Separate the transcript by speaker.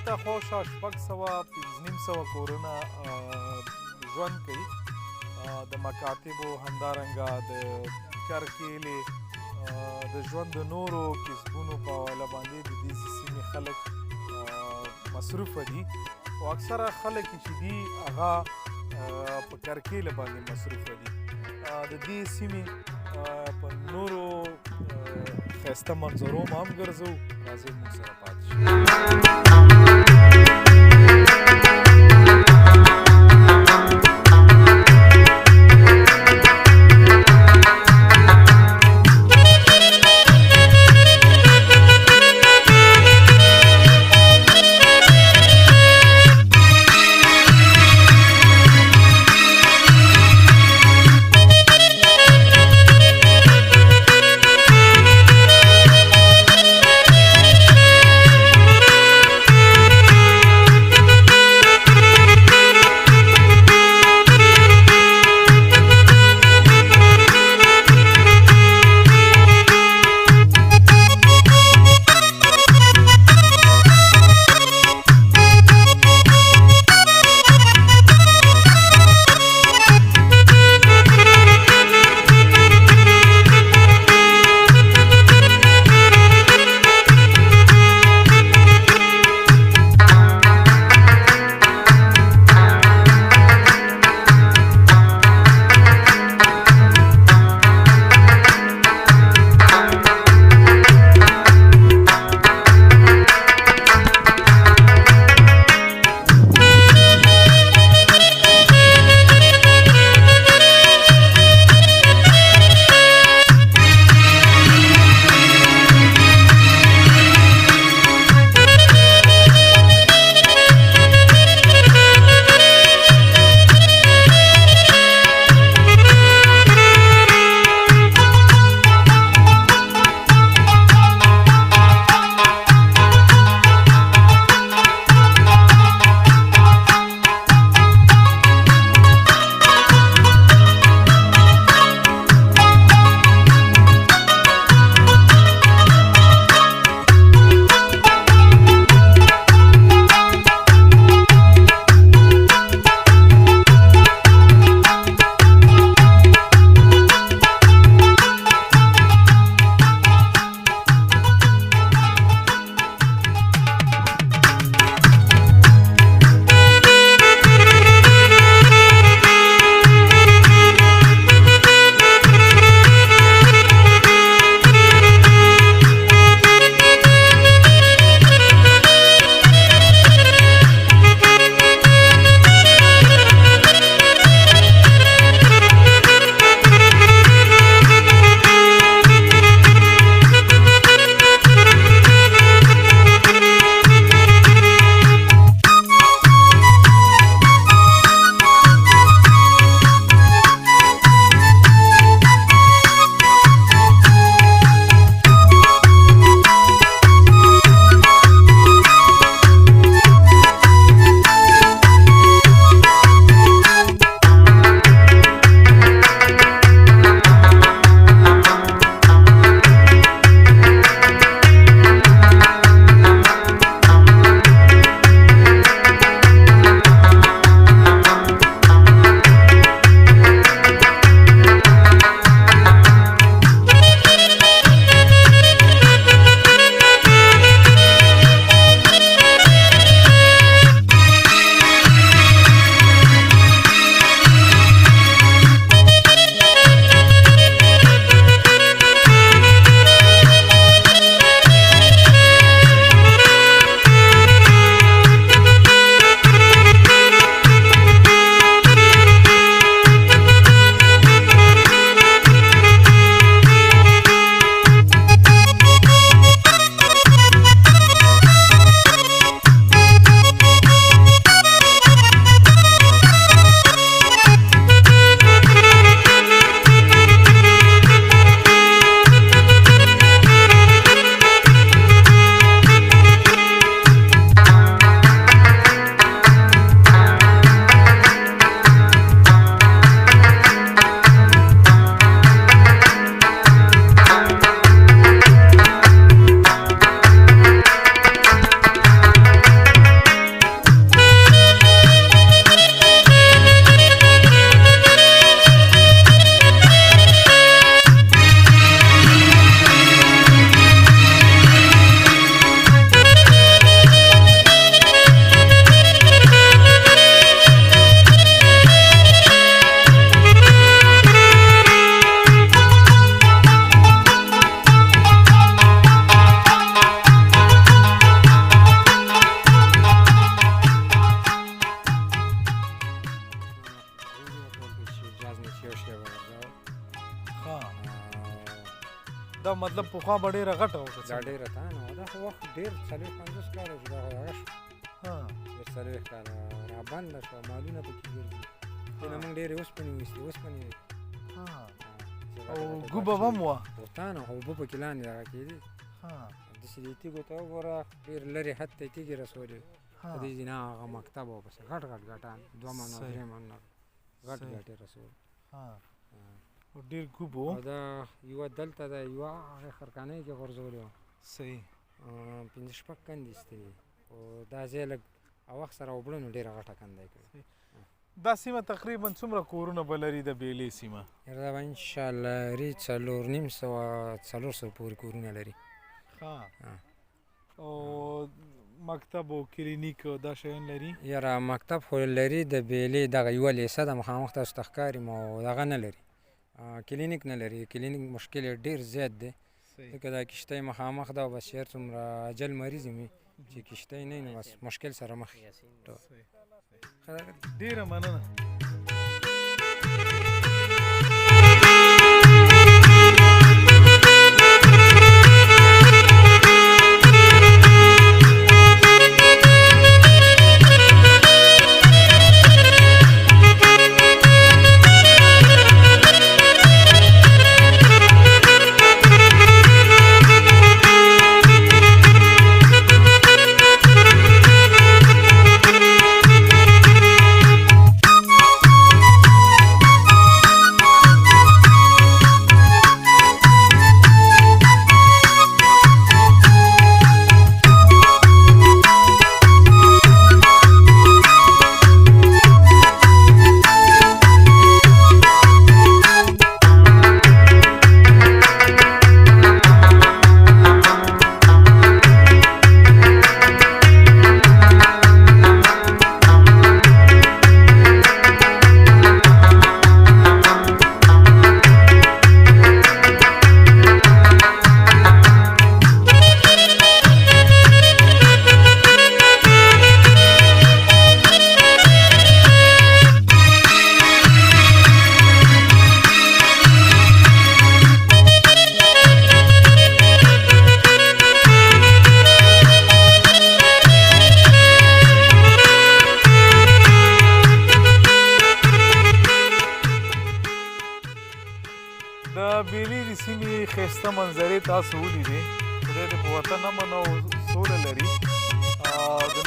Speaker 1: دلته خواوشا 600 کورونه ژوند کوي د مکاتبو همدارنګه د کرکیلې د ژوند د نورو کسبونو په حواله باندې د دې سیمې خلک مصروفه دي او اکثره خلک چې دي هغه په کرکیله باندې مصروفه دي د دې سیمې په نورو ښایسته منظرو ما هم ګرځو راځئ موږ سره پاتې شو مطلب پخوا به ډېره غټه وه که
Speaker 2: دا
Speaker 1: څنګه؟
Speaker 2: ډېره تانه وه دا خو وخت ډېر 40-50 کاله شو دا خو هغه شو
Speaker 1: ها
Speaker 2: 40 کاله رابنده شوه مالونه پکې ګرځي دې نه موږ ډېرې اوسپنې ویستې اوسپنې
Speaker 1: ها او ګوبه به هم وه
Speaker 2: بوتانه خو اوبه پکې لاندې دغه کېدې
Speaker 1: ها
Speaker 2: داسې دې تیږو ته وګوره ډېر لرې حد ته یې تیږې رسولې په دې ځینه هغه مکتب و پسې غټ غټ ګټان 2 منه 3 منه غټ غټ یې رسول
Speaker 1: ها ډېر ګوب و
Speaker 2: او دا یوه دلته ده یوه هغې خرکانۍ کې غورځولې وه
Speaker 1: صحیح
Speaker 2: 5-6 کندې ایستلې وې خو دا ځای لږ وخت سره اوبړه نو ډېره غټه کنده یې کړې
Speaker 1: دا سیمه تقریبا څومره کورونه به لري د بیلې سیمه
Speaker 2: یاره دا به انشاءالله لري 450-400 پورې کورونه لري
Speaker 1: ها او مکتب او کلینیک او دا شیان لري
Speaker 2: یاره مکتب خو لري د بیلې دغه یوه لیسه ده مخامخ تاسو ته ښکاري او دغه نه لري کلینیک نه لري کلینیک مشکل یې ډېر زیات دی ځکه دا کښتۍ مخامخ ده او بس هر څومره عجل مریض وي چې کښتۍ نه وي نو بس مشکل سره مخ
Speaker 1: ډېره مننه د بیلې د سیمې ښایسته منظرې تاسو ولیدې خدای دې په وطن امن او سوله لري د